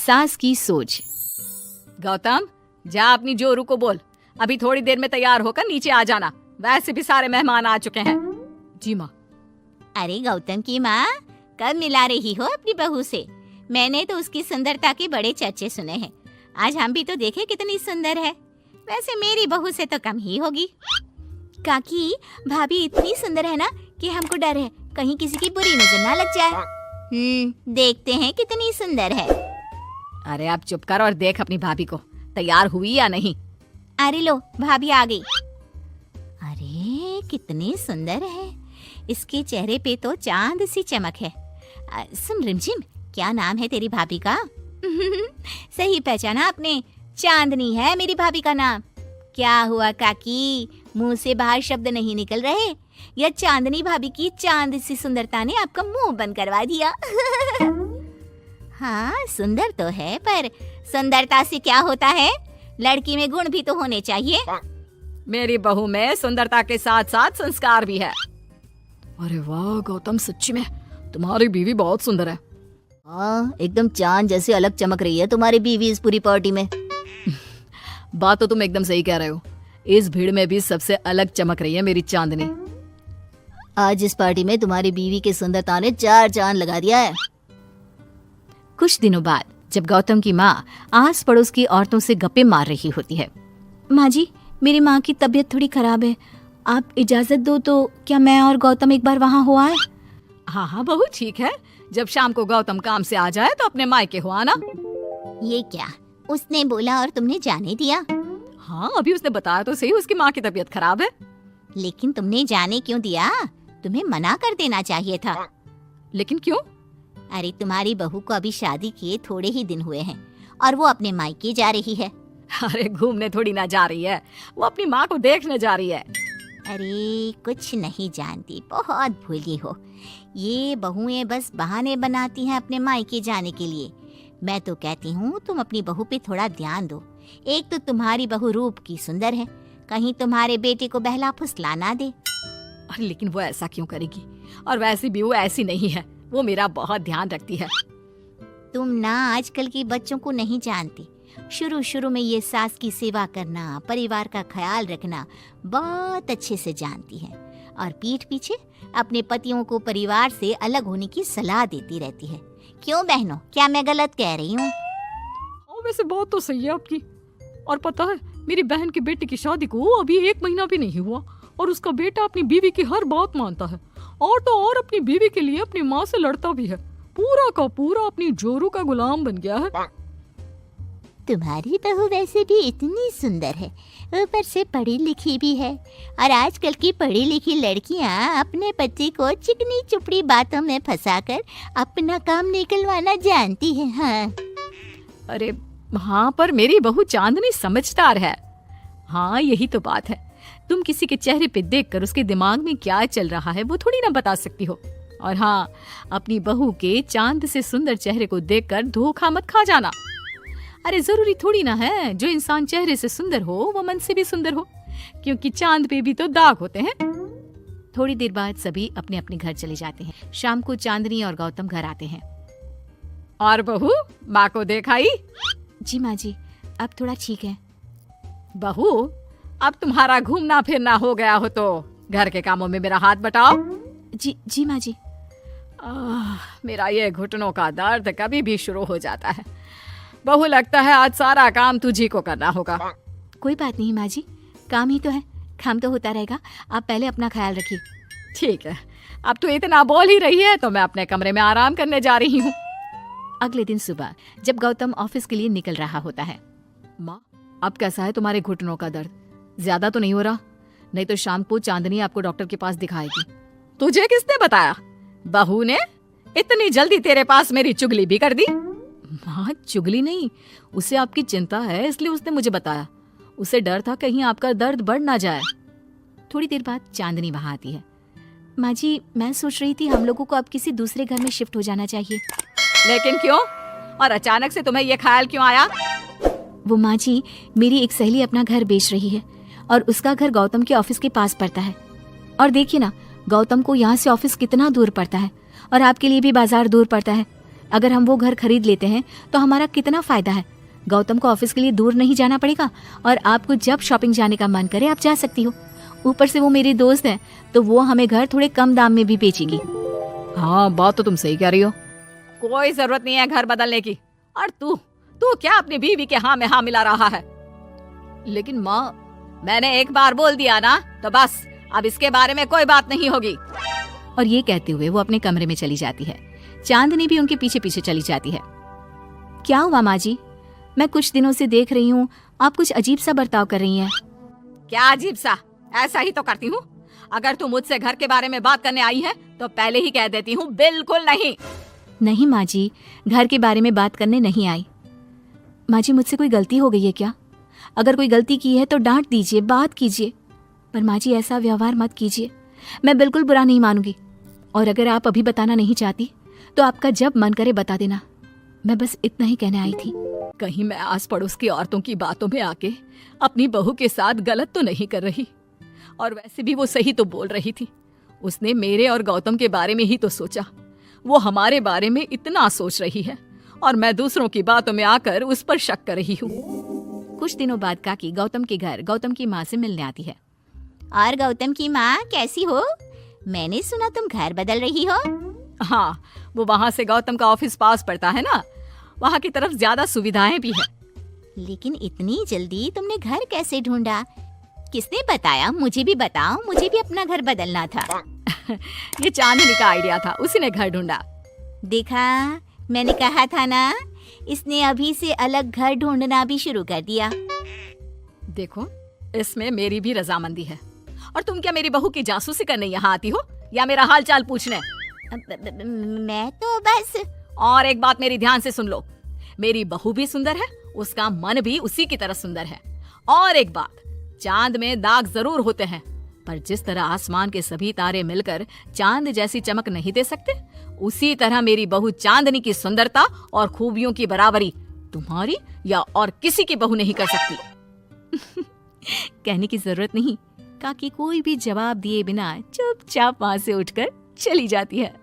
सास की सोच। गौतम, जा अपनी जोरू को बोल, अभी थोड़ी देर में तैयार होकर नीचे आ जाना, वैसे भी सारे मेहमान आ चुके हैं। जी माँ। अरे गौतम की माँ, कब मिला रही हो अपनी बहू से? मैंने तो उसकी सुंदरता के बड़े चर्चे सुने हैं। आज हम भी तो देखे कितनी सुंदर है। वैसे मेरी बहू से तो कम ही होगी। काकी, भाभी इतनी सुंदर है ना कि हमको डर है कहीं किसी की बुरी नजर ना लग जाए। देखते हैं कितनी सुंदर है। अरे आप चुप कर और देख अपनी भाभी को, तैयार हुई या नहीं। अरे लो, भाभी आ गई। अरे कितनी सुंदर है, इसके चेहरे पे तो चांद सी चमक है। सुन रिमझिम, क्या नाम है तेरी भाभी का? सही पहचाना आपने, चांदनी है मेरी भाभी का नाम। क्या हुआ काकी, मुंह से बाहर शब्द नहीं निकल रहे? या चांदनी भाभी की चांद सी सुंदरता ने आपका मुंह बंद करवा दिया? हाँ, सुंदर तो है, पर सुंदरता से क्या होता है? लड़की में गुण भी तो होने चाहिए। मेरी बहू में सुंदरता के साथ साथ संस्कार भी है। अरे वाह गौतम, सच्ची में तुम्हारी बीवी बहुत सुंदर है। हाँ, एकदम चांद जैसे अलग चमक रही है तुम्हारी बीवी इस पूरी पार्टी में। बात तो तुम एकदम सही कह रहे हो, इस भीड़ में भी सबसे अलग चमक रही है मेरी चांदनी। आज इस पार्टी में तुम्हारी बीवी की सुंदरता ने 4 चांद लगा दिया है। कुछ दिनों बाद जब गौतम की माँ आस पड़ोस की औरतों से गप्पे मार रही होती है। माँ जी, मेरी माँ की तबीयत थोड़ी खराब है, आप इजाजत दो तो क्या मैं और गौतम एक बार वहाँ हो आए? हाँ हाँ बहू, ठीक है, जब शाम को गौतम काम से आ जाए तो अपने मायके हो आना। ये क्या, उसने बोला और तुमने जाने दिया? हाँ, अभी उसने बताया तो सही, उसकी माँ की तबीयत खराब है। लेकिन तुमने जाने क्यों दिया? तुम्हें मना कर देना चाहिए था। लेकिन क्यों? अरे तुम्हारी बहू को अभी शादी किए थोड़े ही दिन हुए हैं और वो अपने मायके जा रही है। अरे घूमने थोड़ी ना जा रही है, वो अपनी माँ को देखने जा रही है। अरे कुछ नहीं जानती, बहुत भूली हो। ये बहुएं बस बहाने बनाती हैं अपने मायके जाने के लिए। मैं तो कहती हूँ तुम अपनी बहू पे थोड़ा ध्यान दो। एक तो तुम्हारी बहू रूप की सुंदर है, कहीं तुम्हारे बेटे को बहला फुसला ना दे। अरे लेकिन वो ऐसा क्यों करेगी, और वैसे भी वो ऐसी नहीं है, वो मेरा बहुत ध्यान रखती है। तुम ना आजकल के बच्चों को नहीं जानती। शुरू शुरू में ये सास की सेवा करना, परिवार का ख्याल रखना बहुत अच्छे से जानती है, और पीठ पीछे अपने पतियों को परिवार से अलग होने की सलाह देती रहती है। क्यों बहनों, क्या मैं गलत कह रही हूँ? वैसे बात तो सही है आपकी। और पता है, मेरी बहन की बेटी की शादी को अभी 1 महीना भी नहीं हुआ और उसका बेटा अपनी बीवी की हर बात मानता है, और तो और अपनी बीवी के लिए अपनी माँ से लड़ता भी है। पूरा का पूरा अपनी जोरू का गुलाम बन गया है। तुम्हारी बहू वैसे भी इतनी सुंदर है, ऊपर से पढ़ी लिखी भी है, और आजकल की पढ़ी लिखी लड़कियां अपने पति को चिकनी चुपड़ी बातों में फंसाकर अपना काम निकलवाना जानती है। हाँ। अरे हाँ, पर मेरी बहू चांदनी समझदार है। हाँ, यही तो बात है, तुम किसी के चेहरे पे देखकर उसके दिमाग में क्या चल रहा है वो थोड़ी ना बता सकती हो। और हाँ, अपनी बहू के चांद से सुंदर चेहरे को देखकर धोखा मत खा जाना। अरे जरूरी थोड़ी ना है जो इंसान चेहरे से सुंदर हो वो मन से भी सुंदर हो, क्योंकि चांद पे भी तो दाग होते हैं। थोड़ी देर बाद सभी अपने अपने घर चले जाते हैं। शाम को चांदनी और गौतम घर आते हैं। और बहू, माँ को देखाई? जी माँ जी, अब थोड़ा ठीक है। बहू, अब तुम्हारा घूमना फिरना हो गया हो तो घर के कामों में मेरा हाथ बटाओ। जी माँ जी। मेरा ये घुटनों का दर्द कभी भी शुरू हो जाता है। बहू, लगता है आज सारा काम तुझी को करना होगा। कोई बात नहीं माँ जी, काम ही तो है, काम तो होता रहेगा। आप पहले अपना ख्याल रखिए। ठीक है, अब तो इतना बोल ही रही है तो मैं अपने कमरे में आराम करने जा रही हूँ। अगले दिन सुबह जब गौतम ऑफिस के लिए निकल रहा होता है। माँ, अब कैसा है तुम्हारे घुटनों का दर्द? ज्यादा तो नहीं हो रहा? नहीं तो शाम को चांदनी आपको डॉक्टर के पास दिखाएगी। तुझे किसने बताया? बहू ने इतनी जल्दी तेरे पास मेरी चुगली भी कर दी? माँ, चुगली नहीं, उसे आपकी चिंता है इसलिए उसने मुझे बताया। उसे डर था कहीं आपका दर्द बढ़ ना जाए। थोड़ी देर बाद चांदनी वहाँ आती है। माँ जी, मैं सोच रही थी हम लोगों को अब किसी दूसरे घर में शिफ्ट हो जाना चाहिए। लेकिन क्यों? और अचानक से तुम्हें ये ख्याल क्यों आया? वो माँ जी, मेरी एक सहेली अपना घर बेच रही है और उसका घर गौतम के ऑफिस के पास पड़ता है। और देखिए ना, गौतम को यहाँ से ऑफिस कितना दूर पड़ता है और आपके लिए भी बाजार दूर पड़ता है। अगर हम वो घर खरीद लेते हैं तो हमारा कितना फायदा है। गौतम को ऑफिस के लिए दूर नहीं जाना पड़ेगा और आपको जब शॉपिंग जाने का मन करे आप जा सकती हो। ऊपर से वो मेरी दोस्त है तो वो हमें घर थोड़े कम दाम में भी बेचेगी। हाँ, बात तो तुम सही कह रही हो। कोई जरूरत नहीं है घर बदलने की। और तू क्या अपनी बीवी के हाँ में हाँ मिला रहा है? लेकिन माँ, मैंने एक बार बोल दिया ना तो बस, अब इसके बारे में कोई बात नहीं होगी। और ये कहते हुए वो अपने कमरे में चली जाती है। चांदनी भी उनके पीछे पीछे चली जाती है। क्या हुआ माँ जी? मैं कुछ दिनों से देख रही हूँ आप कुछ अजीब सा बर्ताव कर रही हैं। क्या अजीब सा? ऐसा ही तो करती हूँ। अगर तू मुझसे घर के बारे में बात करने आई है तो पहले ही कह देती हूँ, बिल्कुल नहीं। नहीं माँ जी, घर के बारे में बात करने नहीं आई। माँ जी, मुझसे कोई गलती हो गई है क्या? अगर कोई गलती की है तो डांट दीजिए, बात कीजिए, पर माँ जी ऐसा व्यवहार मत कीजिए। मैं बिल्कुल बुरा नहीं मानूंगी। और अगर आप अभी बताना नहीं चाहती तो आपका जब मन करे बता देना। मैं बस इतना ही कहने आई थी। कहीं मैं आस पड़ोस की औरतों की बातों में आके अपनी बहू के साथ गलत तो नहीं कर रही। और वैसे भी वो सही तो बोल रही थी। उसने मेरे और गौतम के बारे में ही तो सोचा। वो हमारे बारे में इतना सोच रही है और मैं दूसरों की बातों में आकर उस पर शक कर रही हूँ। कुछ दिनों बाद काकी गौतम के घर गौतम की माँ से मिलने आती है। और गौतम की माँ कैसी हो? मैंने सुना तुम घर बदल रही हो। हाँ, वो वहाँ से गौतम का ऑफिस पास पड़ता है ना, वहाँ की तरफ ज्यादा सुविधाएं भी है। लेकिन इतनी जल्दी तुमने घर कैसे ढूंढा? किसने बताया? मुझे भी बताओ, मुझे भी अपना घर बदलना था। ये चांदनी का आइडिया था, उसी ने घर ढूंढा। देखा, मैंने कहा था ना, इसने अभी से अलग घर ढूंढना भी शुरू कर दिया। देखो, इसमें मेरी भी रजामंदी है। और तुम क्या मेरी बहू की जासूसी करने यहाँ आती हो या मेरा हाल चाल पूछने? मैं तो बस। और एक बात मेरी ध्यान से सुन लो, मेरी बहू भी सुंदर है, उसका मन भी उसी की तरह सुंदर है। और एक बात, चांद में दाग जरूर होते हैं, पर जिस तरह आसमान के सभी तारे मिलकर चांद जैसी चमक नहीं दे सकते, उसी तरह मेरी बहू चांदनी की सुंदरता और खूबियों की बराबरी तुम्हारी या और किसी की बहू नहीं कर सकती। कहने की जरूरत नहीं, काकी कोई भी जवाब दिए बिना चुपचाप वहां से उठकर चली जाती है।